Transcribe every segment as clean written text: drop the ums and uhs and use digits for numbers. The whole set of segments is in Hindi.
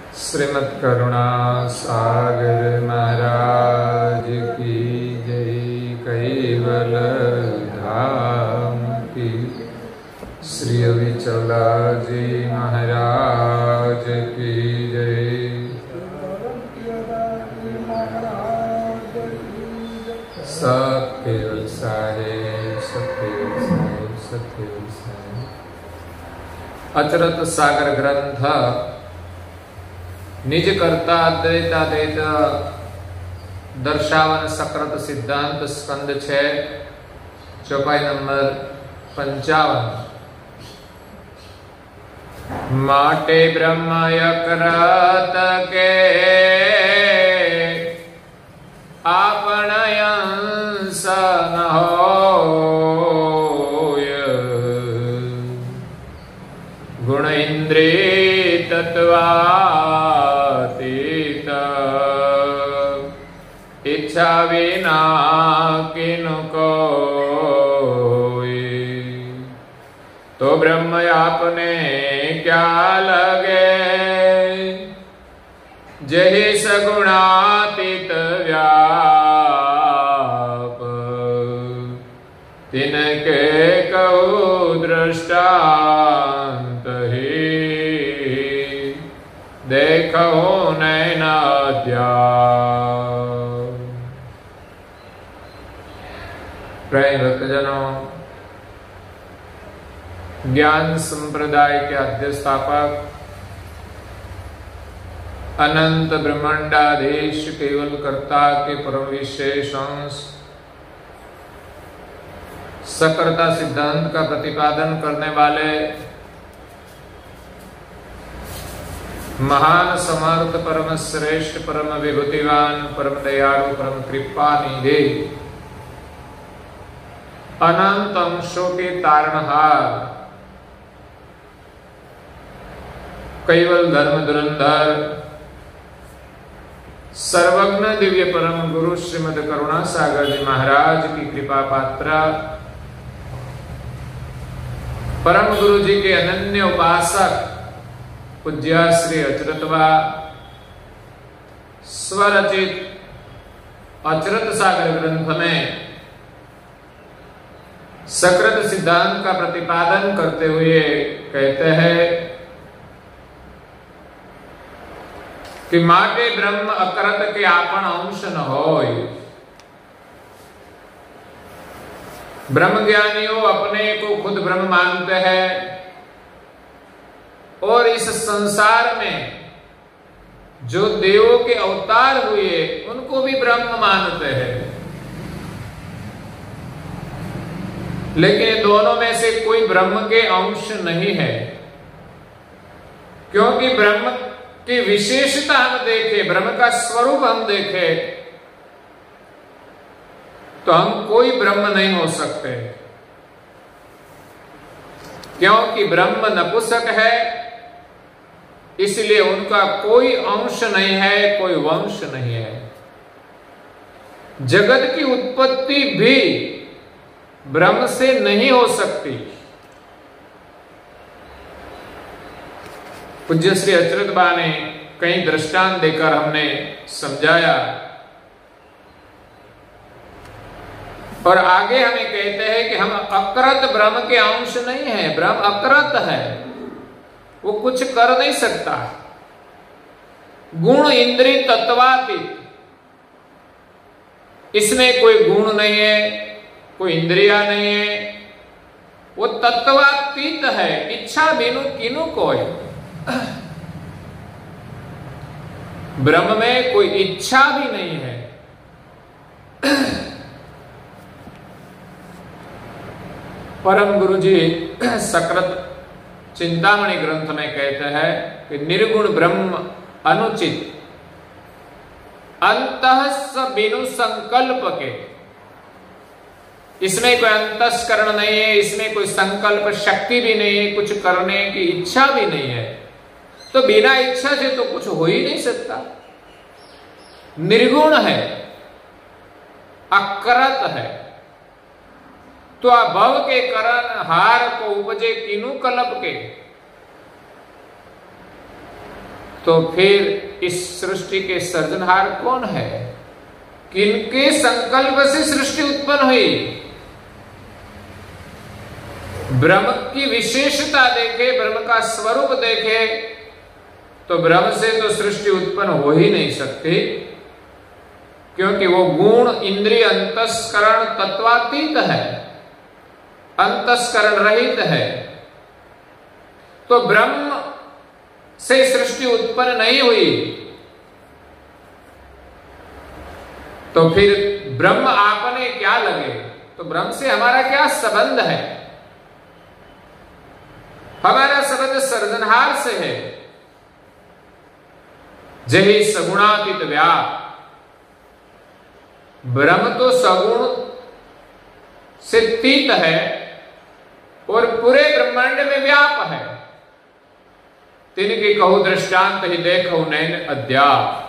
श्रीमद् करुणा सागर महाराज की जय। कैवल धाम की श्री विचला जी महाराज की जय। सत्य साहेब सत्य साहेब सत्य साहेब। अचरत सागर ग्रंथ निज कर्ता अद्वैताद्वैत दर्शावन सकृत सिद्धांत स्कंद 6 चौपाई नंबर 55। माटे ब्रह्म यकृत के आपण अंश न होय। गुण इंद्रिय तत्वातीत इच्छा विना किनु कोई। तो ब्रह्म आपने क्या लगे जहि सगुणातीत व्याप। तिनके कहु दृष्टांत ही देखो नैनाद्याव। प्रिय भक्तजनों, ज्ञान संप्रदाय के अध्यस्थापक अनंत ब्रह्मांडाधीश केवल कर्ता के परम विशेष अंश सकर्ता सिद्धांत का प्रतिपादन करने वाले महान समर्थ परम श्रेष्ठ परम विभूतिवान परम दयालु परम कृपा निधि अनंत अंशों के तारणहार कैवल धर्म धुरंधर सर्वज्ञ दिव्य परम गुरु श्रीमद् करुणा सागर जी महाराज की कृपा पात्र परम गुरु जी के अनन्य उपासक पूज्य श्री अचरतवा स्वरचित अचरत सागर ग्रंथ में सकृत सिद्धांत का प्रतिपादन करते हुए कहते हैं कि माटे ब्रह्म अकृत के आपण अंश न होय। ब्रह्मज्ञानियों अपने को खुद ब्रह्म मानते हैं और इस संसार में जो देवों के अवतार हुए उनको भी ब्रह्म मानते हैं। लेकिन दोनों में से कोई ब्रह्म के अंश नहीं है, क्योंकि ब्रह्म की विशेषता हम देखें, ब्रह्म का स्वरूप हम देखें तो हम कोई ब्रह्म नहीं हो सकते, क्योंकि ब्रह्म नपुंसक है, इसलिए उनका कोई अंश नहीं है, कोई वंश नहीं है। जगत की उत्पत्ति भी ब्रह्म से नहीं हो सकती। पूज्य श्री अचरत बा ने कई दृष्टांत देकर हमने समझाया और आगे हमें कहते हैं कि हम अकृत ब्रह्म के अंश नहीं है, ब्रह्म अकृत है, वो कुछ कर नहीं सकता। गुण इंद्रिय तत्वातीत, इसमें कोई गुण नहीं है, कोई इंद्रिया नहीं है, वो तत्वातीत है, इच्छा बिनु किनु कोई। ब्रह्म में कोई इच्छा भी नहीं है। परम गुरु जी सकृत चिंतामणि ग्रंथ में कहते हैं कि निर्गुण ब्रह्म अनुचित अंतः बिनु संकल्प के। इसमें कोई अंतस्करण नहीं है, इसमें कोई संकल्प शक्ति भी नहीं है, कुछ करने की इच्छा भी नहीं है, तो बिना इच्छा से तो कुछ हो ही नहीं सकता। निर्गुण है, अकृत है, तो भव के करण हार को उपजे किनु कल्प के। तो फिर इस सृष्टि के सृजनहार कौन है? किनके संकल्प से सृष्टि उत्पन्न हुई? ब्रह्म की विशेषता देखे, ब्रह्म का स्वरूप देखे, तो ब्रह्म से तो सृष्टि उत्पन्न हो ही नहीं सकती, क्योंकि वो गुण इंद्रिय अंतस्करण तत्वातीत है, अंतस्करण रहित है। तो ब्रह्म से सृष्टि उत्पन्न नहीं हुई, तो फिर ब्रह्म आपने क्या लगे? तो ब्रह्म से हमारा क्या संबंध है? हमारा संबंध सृजनहार से है। जही सगुणातीत व्याप, ब्रह्म तो सगुण से तीत है और पूरे ब्रह्मांड में व्याप है। तिनकी कहू दृष्टांत ही देखो नैन अध्याप।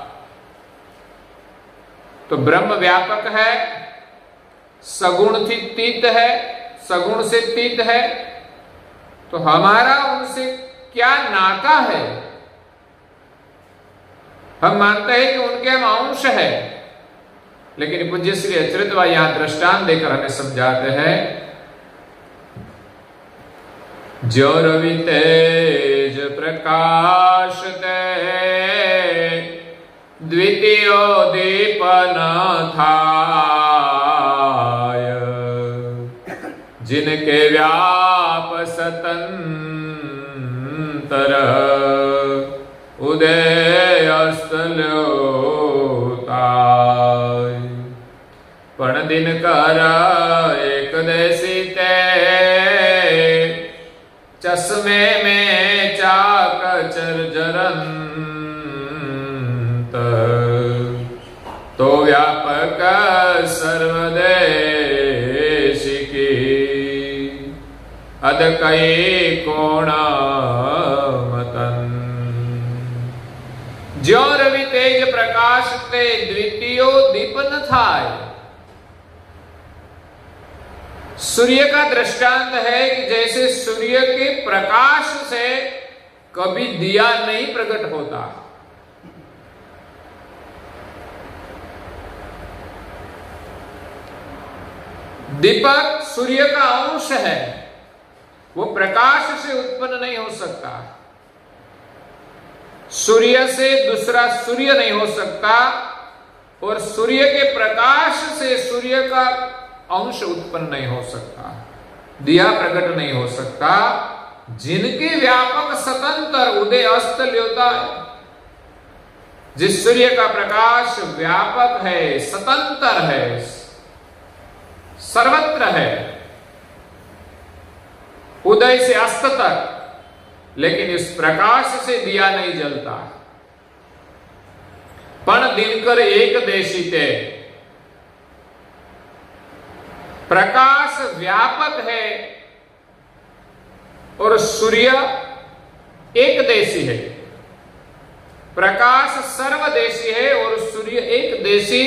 तो ब्रह्म व्यापक है, सगुण तीत है, सगुण से तीत है, तो हमारा उनसे क्या नाता है? हम मानते हैं कि उनके हम अंश है, लेकिन पूज्य श्री अच्युत यहां दृष्टांत देकर हमें समझाते हैं, जो रवि तेज प्रकाश दे द्वितीय दीपन थाय, जिनके व्याप सतंतर उदय अस्त ल्योताय, पण दिन कर एक देसी ते चश्मे में चाक चरजरंत, तो व्यापक सर्वदेशिकी अद कई कोण मतन। ज्यो रवि तेज प्रकाश ते द्वितीयो दीपन थाय। सूर्य का दृष्टांत है कि जैसे सूर्य के प्रकाश से कभी दिया नहीं प्रकट होता, दीपक सूर्य का अंश है, वो प्रकाश से उत्पन्न नहीं हो सकता, सूर्य से दूसरा सूर्य नहीं हो सकता, और सूर्य के प्रकाश से सूर्य का अंश उत्पन्न नहीं हो सकता, दिया प्रकट नहीं हो सकता। जिनके व्यापक स्वतंत्र उदय अस्त ल्योता है, जिस सूर्य का प्रकाश व्यापक है, स्वतंत्र है, सर्वत्र है, उदय से अस्त तक, लेकिन इस प्रकाश से दिया नहीं जलता। पण दिनकर एक देशी ते, प्रकाश व्यापक है और सूर्य एक देशी है, प्रकाश सर्वदेशी है और सूर्य एक देशी।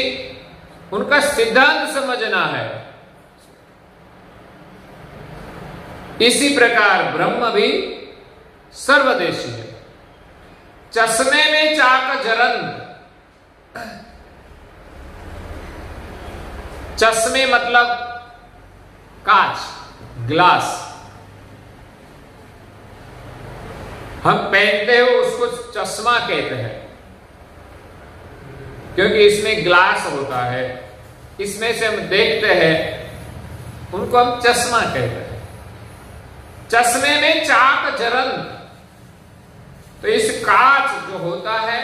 उनका सिद्धांत समझना है। इसी प्रकार ब्रह्म भी सर्वदेशी है। चश्मे में चाक जरंत, चश्मे मतलब कांच, ग्लास, हम पहनते हो उसको चश्मा कहते हैं, क्योंकि इसमें ग्लास होता है, इसमें से हम देखते हैं, उनको हम चश्मा कहते हैं। चश्मे में चाक जरंत, तो इस कांच जो होता है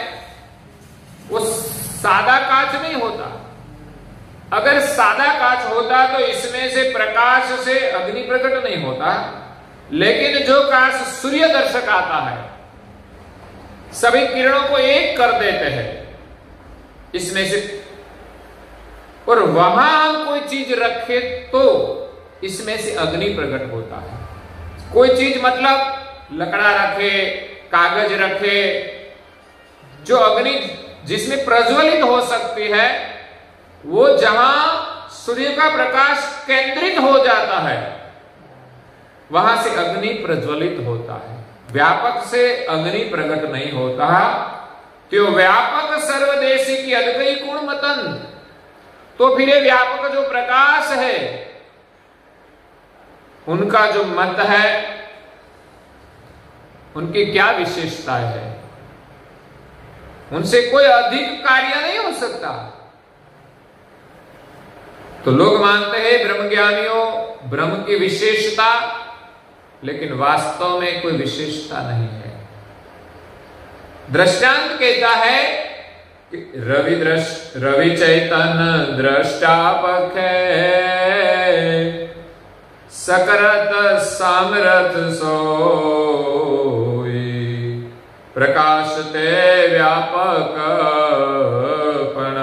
वो सादा कांच नहीं होता। अगर सादा कांच होता तो इसमें से प्रकाश से अग्नि प्रकट नहीं होता, लेकिन जो कांच सूर्य दर्शक आता है, सभी किरणों को एक कर देते हैं इसमें से, और वहां हम कोई चीज रखे तो इसमें से अग्नि प्रकट होता है। कोई चीज मतलब लकड़ा रखे, कागज रखे, जो अग्नि जिसमें प्रज्वलित हो सकती है, वो जहां सूर्य का प्रकाश केंद्रित हो जाता है वहां से अग्नि प्रज्वलित होता है। व्यापक से अग्नि प्रकट नहीं होता, त्यो व्यापक सर्वदेशी की अद्वैय गुण मतन। तो फिर ये व्यापक जो प्रकाश है, उनका जो मत है, उनकी क्या विशेषता है? उनसे कोई अधिक कार्य नहीं हो सकता। तो लोग मानते हैं ब्रह्मज्ञानियों ब्रह्म की विशेषता, लेकिन वास्तव में कोई विशेषता नहीं है। दृष्टांत कहता है कि रवि चैतन्य दृष्टापक सकरत सामरथ सोई, प्रकाशते व्यापक पण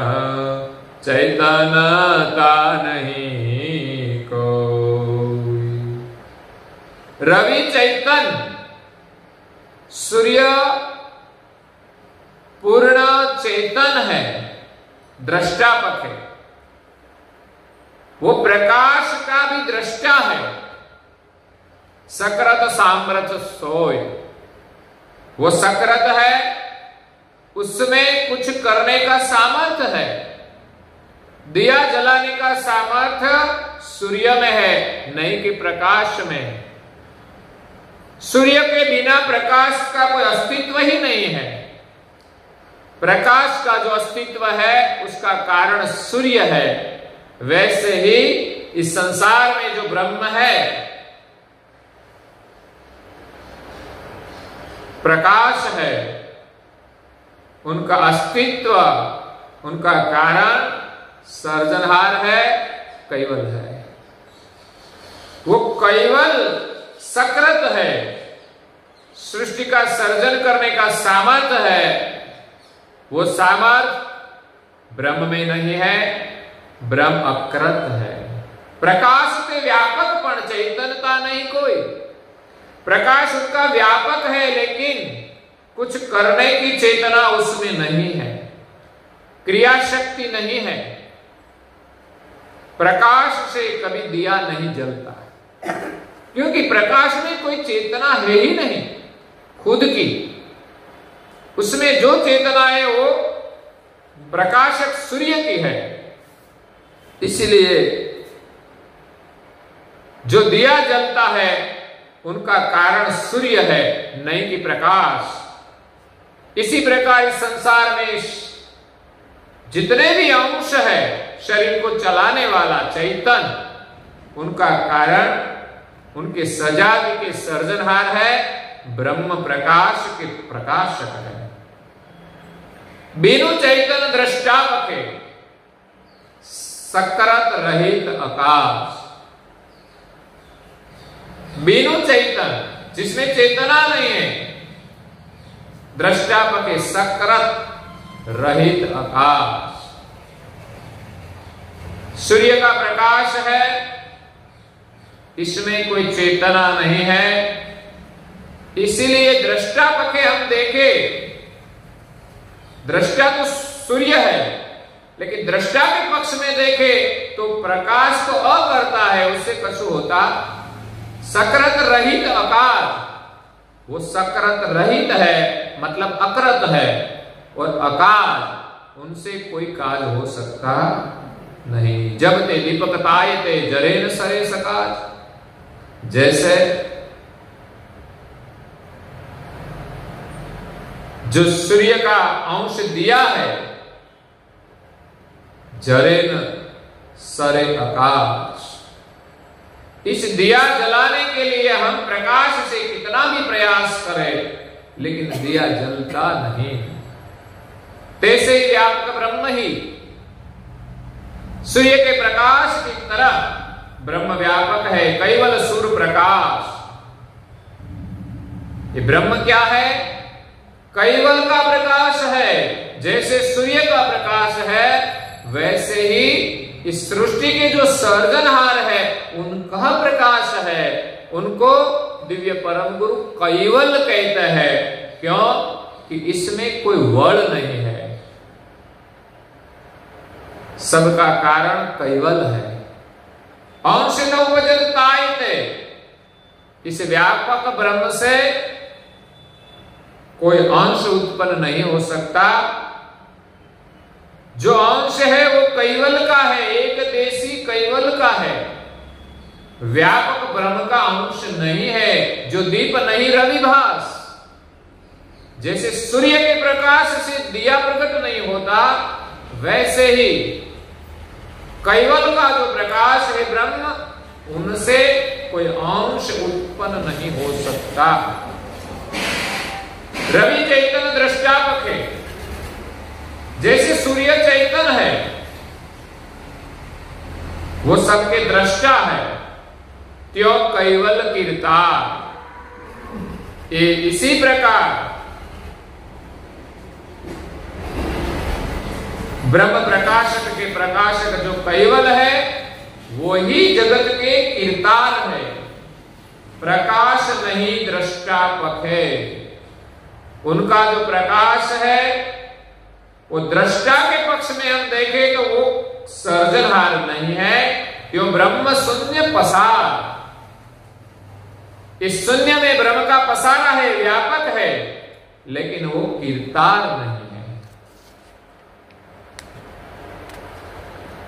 चैतन्यता नहीं कोई। रवि चैतन्य, सूर्य पूर्ण चेतन है, दृष्टापक है, वो प्रकाश का भी दृष्टा है। सकृत सामर्थ्य सोय, वो सकृत है, उसमें कुछ करने का सामर्थ्य है। दिया जलाने का सामर्थ्य सूर्य में है, नहीं कि प्रकाश में। सूर्य के बिना प्रकाश का कोई अस्तित्व ही नहीं है। प्रकाश का जो अस्तित्व है उसका कारण सूर्य है। वैसे ही इस संसार में जो ब्रह्म है, प्रकाश है, उनका अस्तित्व, उनका कारण सर्जनहार है, कैवल है। वो कैवल सकृत है, सृष्टि का सर्जन करने का सामर्थ्य है। वो सामर्थ्य ब्रह्म में नहीं है, ब्रह्म अकृत है। प्रकाश से व्यापक पण चैतन्यता नहीं कोई। प्रकाश उसका व्यापक है, लेकिन कुछ करने की चेतना उसमें नहीं है, क्रिया शक्ति नहीं है। प्रकाश से कभी दिया नहीं जलता, क्योंकि प्रकाश में कोई चेतना है ही नहीं खुद की। उसमें जो चेतना है वो प्रकाशक सूर्य की है। इसलिए जो दिया जलता है उनका कारण सूर्य है, नहीं कि प्रकाश। इसी प्रकार इस संसार में जितने भी अंश है, शरीर को चलाने वाला चैतन्य, उनका कारण, उनके सजाति के सर्जनहार है, ब्रह्म प्रकाश के प्रकाशक है। बिनु चैतन्य दृष्टापक है, सकरत रहित आकाश। बिनु चैतन्य, जिसमें चेतना नहीं है, दृष्टापक है, सकरत रहित आकाश। सूर्य का प्रकाश है, इसमें कोई चेतना नहीं है। इसीलिए दृष्टापक है, हम देखें दृष्टा तो सूर्य है, लेकिन दृष्टा के पक्ष में देखे तो प्रकाश तो अकर्ता है, उससे कछु होता। सकृत रहित आकाश, वो सकृत रहित है, मतलब अकृत है, और आकाश, उनसे कोई काज हो सकता नहीं। जब ते दीपकताये ते जरेन सरे सकाश। जैसे जो सूर्य का अंश दिया है, जरेन सरे आकाश। इस दिया जलाने के लिए हम प्रकाश से कितना भी प्रयास करें, लेकिन दिया जलता नहीं। तैसे ही व्यापक ब्रह्म ही सूर्य के प्रकाश की तरह ब्रह्म व्यापक है, कैवल सूर्य प्रकाश। ये ब्रह्म क्या है? कैवल का प्रकाश है। जैसे सूर्य का प्रकाश है, वैसे ही इस सृष्टि के जो सर्जनहार है उनका प्रकाश है। उनको दिव्य परम गुरु कैवल कहते हैं। क्यों? कि इसमें कोई वर्ण नहीं है, सबका कारण कैवल है। अंश न उपजत तायते, इस व्यापक ब्रह्म से कोई अंश उत्पन्न नहीं हो सकता। जो अंश है वो कैवल का है, एक देशी कैवल का है, व्यापक ब्रह्म का अंश नहीं है। जो दीप नहीं रविभास, जैसे सूर्य के प्रकाश से दिया प्रकट नहीं होता, वैसे ही कैवल का जो प्रकाश है ब्रह्म, उनसे कोई अंश उत्पन्न नहीं हो सकता। रवि चैतन्य दृष्टापक है, जैसे सूर्य चैतन्य है, वो सबके दृष्टा है, त्यो कैवल कीर्ता। इसी प्रकार ब्रह्म प्रकाशक के प्रकाशक जो कैवल है, वो ही जगत के कीर्तार है, प्रकाश नहीं दृष्टापक है। उनका जो प्रकाश है वो दृष्टा के पक्ष में हम देखें तो वो सर्जनहार नहीं है, क्यों ब्रह्म शून्य पसार। इस शून्य में ब्रह्म का पसारा है, व्यापक है, लेकिन वो कीर्तार नहीं है।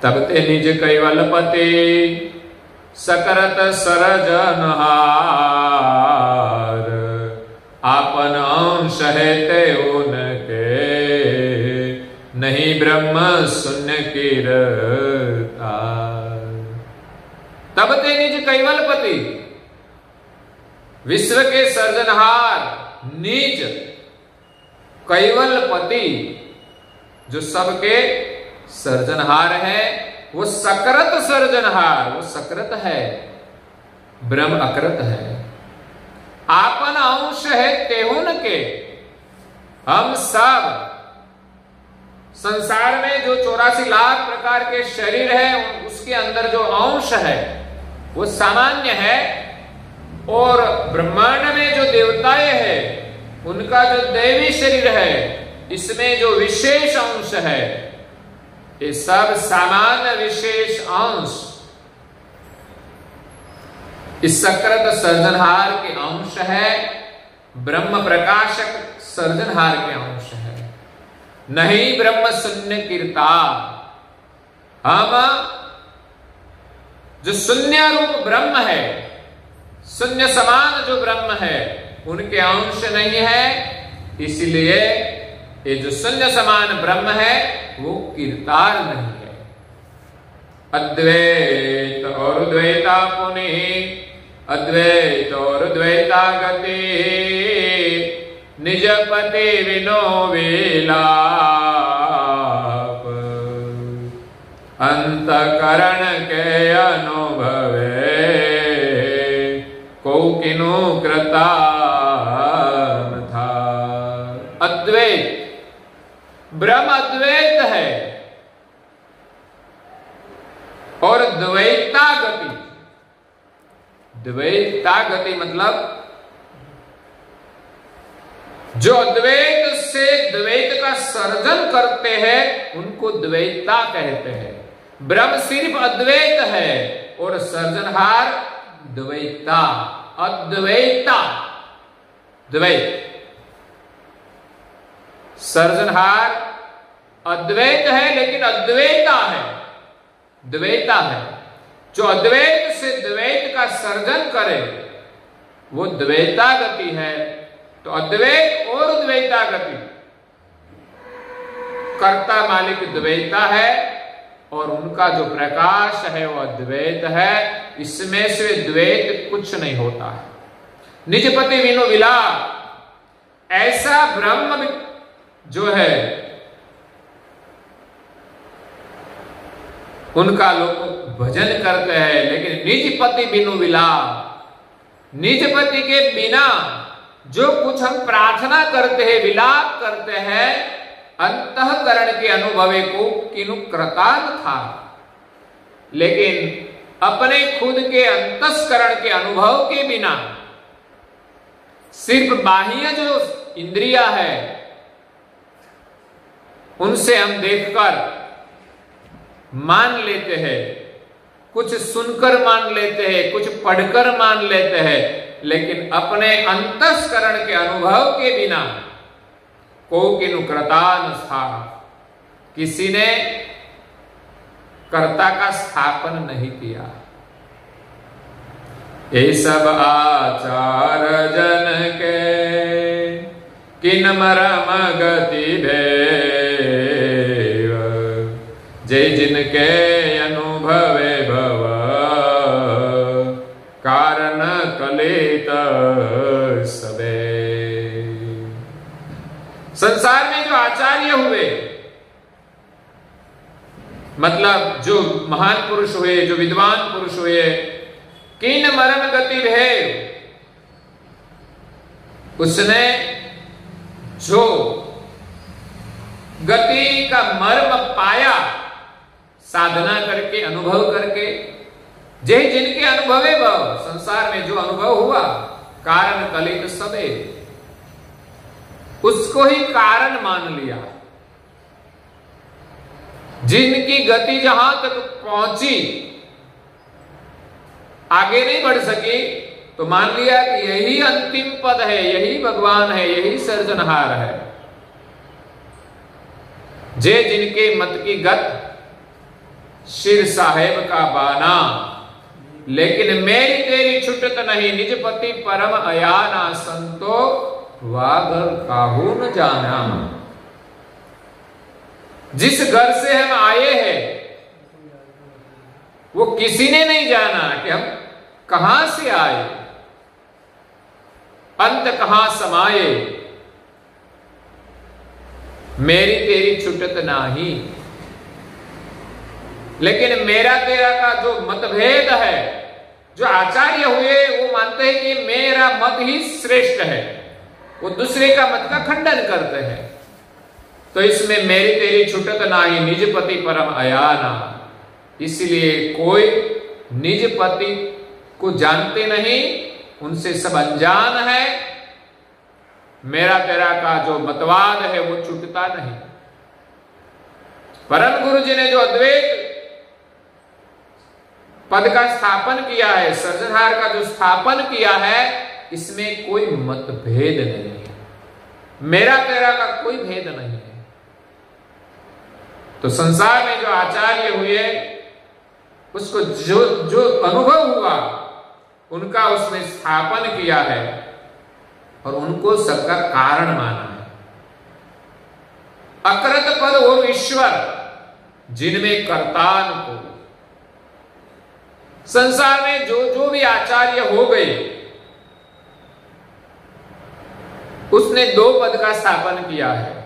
तब ते निज कैवलपति सकरत सरजनहार, आपन अंश है ते उनके, नहीं ब्रह्म शून्य कीर्ता। तब ते निज कैवलपति, विश्व के सर्जनहार, निज कैवलपति जो सबके सर्जनहार है, वो सकृत सर्जनहार, वो सकृत है, ब्रह्म अकृत है। आपन अंश है तेहुन के। हम सब संसार में जो 84 लाख प्रकार के शरीर है, उसके अंदर जो अंश है वो सामान्य है, और ब्रह्मांड में जो देवताएं हैं उनका जो दैवी शरीर है, इसमें जो विशेष अंश है, ये सब सामान्य विशेष अंश इस सकृत सर्जनहार के अंश है, ब्रह्म प्रकाशक सर्जनहार के अंश है। नहीं ब्रह्म शून्य कीर्ता। हम जो शून्य रूप ब्रह्म है, शून्य समान जो ब्रह्म है, उनके अंश नहीं है, इसलिए ये जो शून्य समान ब्रह्म है वो कीर्तार नहीं है। अद्वैत और द्वैता पुनि, अद्वैत और द्वैता गति, निज पति विनो विलाप, अंतकरण के अनुभवे, को किनु कृता था। अद्वैत, ब्रह्म अद्वैत है, और द्वैता गति, द्वैता गति मतलब जो अद्वैत से द्वैत का सर्जन करते हैं उनको द्वैता कहते हैं। ब्रह्म सिर्फ अद्वैत है और सर्जनहार द्वैता, अद्वैता, द्वैत। सर्जनहार अद्वैत है लेकिन अद्वैता है, द्वैता है। जो अद्वैत से द्वैत का सर्जन करे वो द्वैता गति है। तो अद्वैत और द्वैता गति, कर्ता मालिक द्वैता है और उनका जो प्रकाश है वो अद्वैत है। इसमें से द्वैत कुछ नहीं होता है। निजपति विनो विलाप, ऐसा ब्रह्म जो है उनका लोग भजन करते हैं, लेकिन निजपति बिनु विलाप, निजपति के बिना जो कुछ हम प्रार्थना करते हैं, विलाप करते हैं, अंतःकरण के अनुभवे को किनु कृतान था। लेकिन अपने खुद के अंतस्करण के अनुभव के बिना सिर्फ बाह्य जो इंद्रिया है उनसे हम देखकर मान लेते हैं, कुछ सुनकर मान लेते हैं, कुछ पढ़कर मान लेते हैं, लेकिन अपने अंतस्करण के अनुभव के बिना कोकिनु कृतान स्था, किसी ने कर्ता का स्थापन नहीं किया। ये सब आचार जन के किन मरम गति भेव, जय जिनके अनुभवे भव कारण कलित सबे। संसार में जो आचार्य हुए, मतलब जो महान पुरुष हुए, जो विद्वान पुरुष हुए, किन मरण गति भेव, उसने जो गति का मर्म पाया साधना करके, अनुभव करके, जय जिनके अनुभवे भव, संसार में जो अनुभव हुआ, कारण कलित सबे, उसको ही कारण मान लिया। जिनकी गति जहां तक पहुंची, आगे नहीं बढ़ सकी, तो मान लिया कि यही अंतिम पद है, यही भगवान है, यही सर्जनहार है। जे जिनके मत की गत शिर साहेब का बाना, लेकिन मेरी तेरी छुटत नहीं, निज पति परम अयाना, संतो वागर काहू न जाना। जिस घर से हम आए हैं वो किसी ने नहीं जाना कि हम कहां से आए, अंत कहां समाये, मेरी तेरी छुटत नाही। लेकिन मेरा तेरा का जो मतभेद है, जो आचार्य हुए वो मानते हैं कि मेरा मत ही श्रेष्ठ है, वो दूसरे का मत का खंडन करते हैं। तो इसमें मेरी तेरी छुटत नाही, निज पति परम अयाना, इसलिए कोई निज पति को जानते नहीं, उनसे सब अनजान है। मेरा तेरा का जो मतवाद है वो छूटता नहीं। परम गुरु जी ने जो अद्वैत पद का स्थापन किया है, सर्जनहार का जो स्थापन किया है, इसमें कोई मतभेद नहीं है, मेरा तेरा का कोई भेद नहीं है। तो संसार में जो आचार्य हुए, उसको जो जो अनुभव हुआ उनका उसने स्थापन किया है और उनको सबका कारण माना है। अकृत पद और ईश्वर, जिनमें कर्तान को, संसार में जो जो भी आचार्य हो गए, उसने दो पद का स्थापन किया है।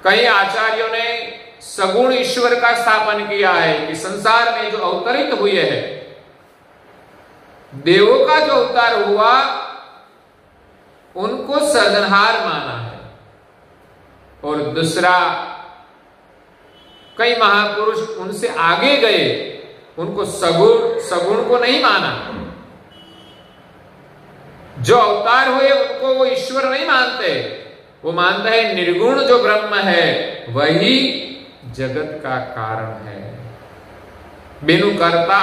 कई आचार्यों ने सगुण ईश्वर का स्थापन किया है कि संसार में जो अवतरित हुए हैं, देवों का जो अवतार हुआ, उनको सर्जनहार माना है। और दूसरा, कई महापुरुष उनसे आगे गए, उनको सगुण को नहीं माना। जो अवतार हुए उनको वो ईश्वर नहीं मानते, वो मानता है निर्गुण जो ब्रह्म है वही जगत का कारण है, बिनु कर्ता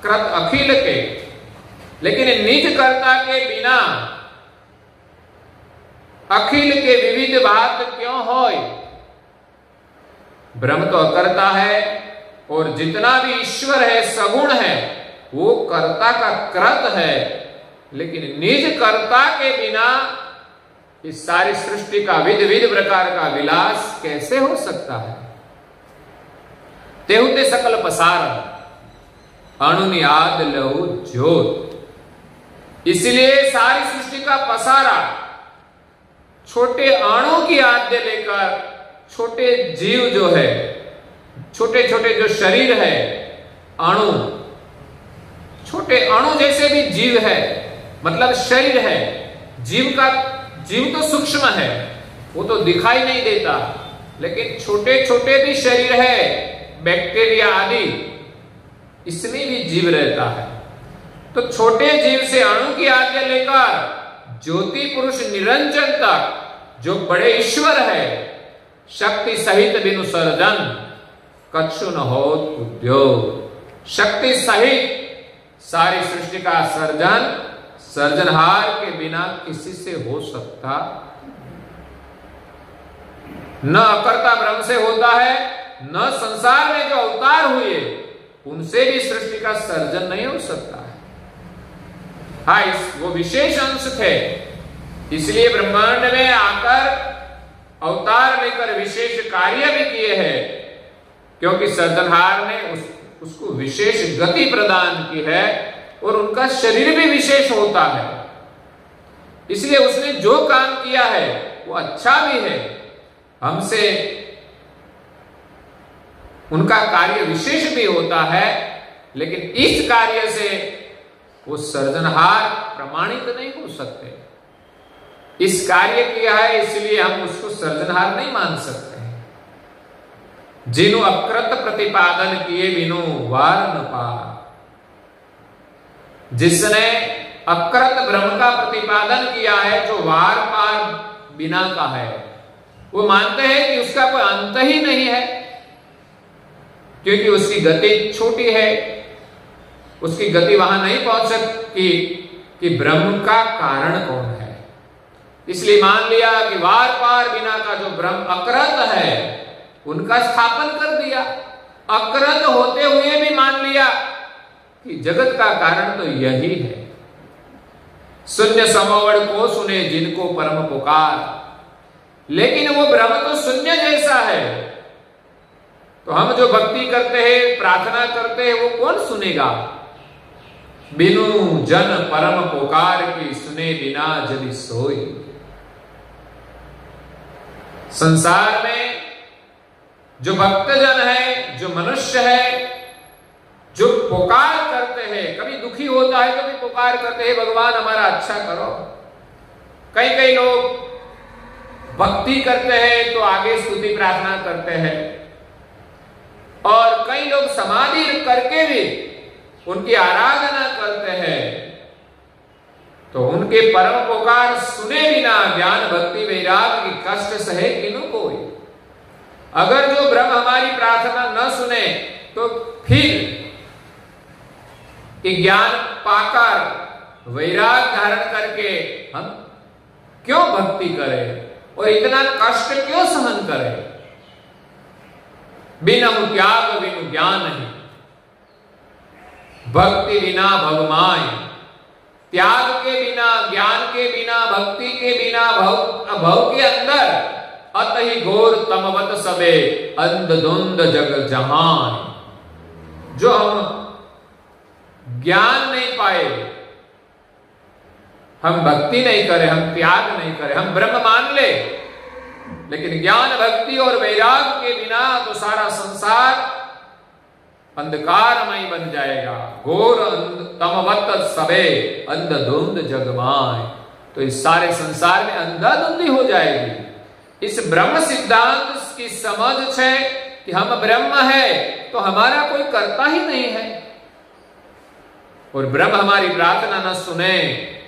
कृत अखिल के। लेकिन निज कर्ता के बिना अखिल के विविध बात क्यों होय। ब्रह्म तो अकर्ता है और जितना भी ईश्वर है सगुण है, वो कर्ता का कृत है। लेकिन निज कर्ता के बिना इस सारी सृष्टि का विध विध प्रकार का विलास कैसे हो सकता है। तेहुते सकल पसार अणु आद लहु ज्योत। इसलिए सारी सृष्टि का पसारा छोटे अणु की आद्य लेकर छोटे जीव जो है, छोटे छोटे जो शरीर है, अणु, छोटे अणु जैसे भी जीव है, मतलब शरीर है। जीव तो सूक्ष्म है, वो तो दिखाई नहीं देता, लेकिन छोटे छोटे भी शरीर है, बैक्टीरिया आदि, इसमें भी जीव रहता है। तो छोटे जीव से अणु की आज्ञा लेकर ज्योति पुरुष निरंजन तक जो बड़े ईश्वर है, शक्ति सहित बिनु सर्जन कछु न होत उद्योग। शक्ति सहित सारी सृष्टि का सर्जन सर्जनहार के बिना किसी से हो सकता न अकर्ता ब्रह्म से होता है, न संसार में जो अवतार हुए उनसे भी सृष्टि का सर्जन नहीं हो सकता है। हाँ, वो विशेष अंश थे, इसलिए ब्रह्मांड में आकर अवतार लेकर विशेष कार्य भी किए हैं, क्योंकि सर्जनहार ने उसको विशेष गति प्रदान की है और उनका शरीर भी विशेष होता है, इसलिए उसने जो काम किया है वो अच्छा भी है। हमसे उनका कार्य विशेष भी होता है, लेकिन इस कार्य से वो सर्जनहार प्रमाणित नहीं हो सकते। इस कार्य किया है इसलिए हम उसको सर्जनहार नहीं मान सकते। जिनु अकृत प्रतिपादन किए बिनु वार न पार, जिसने अकृत ब्रह्म का प्रतिपादन किया है, जो वार पार बिना का है, वो मानते हैं कि उसका कोई अंत ही नहीं है, क्योंकि उसकी गति छोटी है, उसकी गति वहां नहीं पहुंच सकती कि ब्रह्म का कारण कौन है। इसलिए मान लिया कि वार पार बिना का जो ब्रह्म अकृत है उनका स्थापन कर दिया। अकृत होते हुए भी मान लिया कि जगत का कारण तो यही है। शून्य समवड़ को सुने जिनको परम पुकार, लेकिन वो ब्रह्म तो शून्य जैसा है, तो हम जो भक्ति करते हैं, प्रार्थना करते हैं, वो कौन सुनेगा। बिनु जन परम पुकार की सुने बिना जदि सोई। संसार में जो भक्तजन है, जो मनुष्य है, जो पुकार करते हैं, कभी दुखी होता है कभी पुकार करते हैं, भगवान हमारा अच्छा करो। कई लोग भक्ति करते हैं तो आगे स्तुति प्रार्थना करते हैं, और कई लोग समाधि करके भी उनकी आराधना करते हैं, तो उनके परम पुकार सुने बिना ज्ञान भक्ति वैराग की कष्ट सहे किनु कोई। अगर जो ब्रह्म हमारी प्रार्थना न सुने तो फिर ज्ञान पाकर वैराग धारण करके हम क्यों भक्ति करें और इतना कष्ट क्यों सहन करें। बिना त्याग बिनु ज्ञान नहीं, भक्ति बिना भगमाय। त्याग के बिना, ज्ञान के बिना, भक्ति के बिना भव के अंदर अतहि घोर तमवत सबे अंधधुंध जग जहान। जो हम ज्ञान नहीं पाए, हम भक्ति नहीं करें, हम त्याग नहीं करें, हम ब्रह्म मान ले, लेकिन ज्ञान भक्ति और वैराग के बिना तो सारा संसार अंधकारमय बन जाएगा। घोर तमवत सबे अंधधुंध जगमाय, तो इस सारे संसार में अंधाधुंधी हो जाएगी। इस ब्रह्म सिद्धांत की समझ है कि हम ब्रह्म है तो हमारा कोई कर्ता ही नहीं है, और ब्रह्म हमारी प्रार्थना न सुने,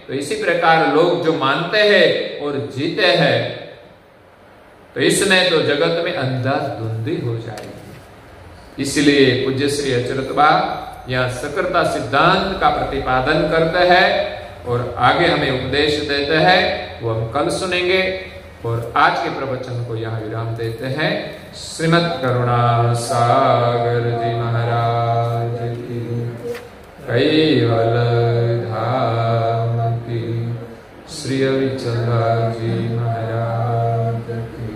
तो इसी प्रकार लोग जो मानते हैं और जीते हैं, तो इसमें तो जगत में अंधाधुंधी हो जाएगी। इसलिए पूज्य श्री अचरतबा यह सकृता सिद्धांत का प्रतिपादन करते हैं और आगे हमें उपदेश देते हैं, वो हम कल सुनेंगे। और आज के प्रवचन को यहाँ विराम देते हैं। श्रीमद् करुणा सागर जी महाराज की, कैवल धाम की, श्री अविचल जी महाराज की।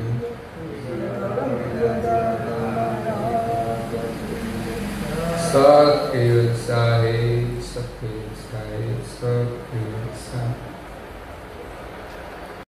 सखी उत्साही, सखी उत्साही, सखी उत्साही।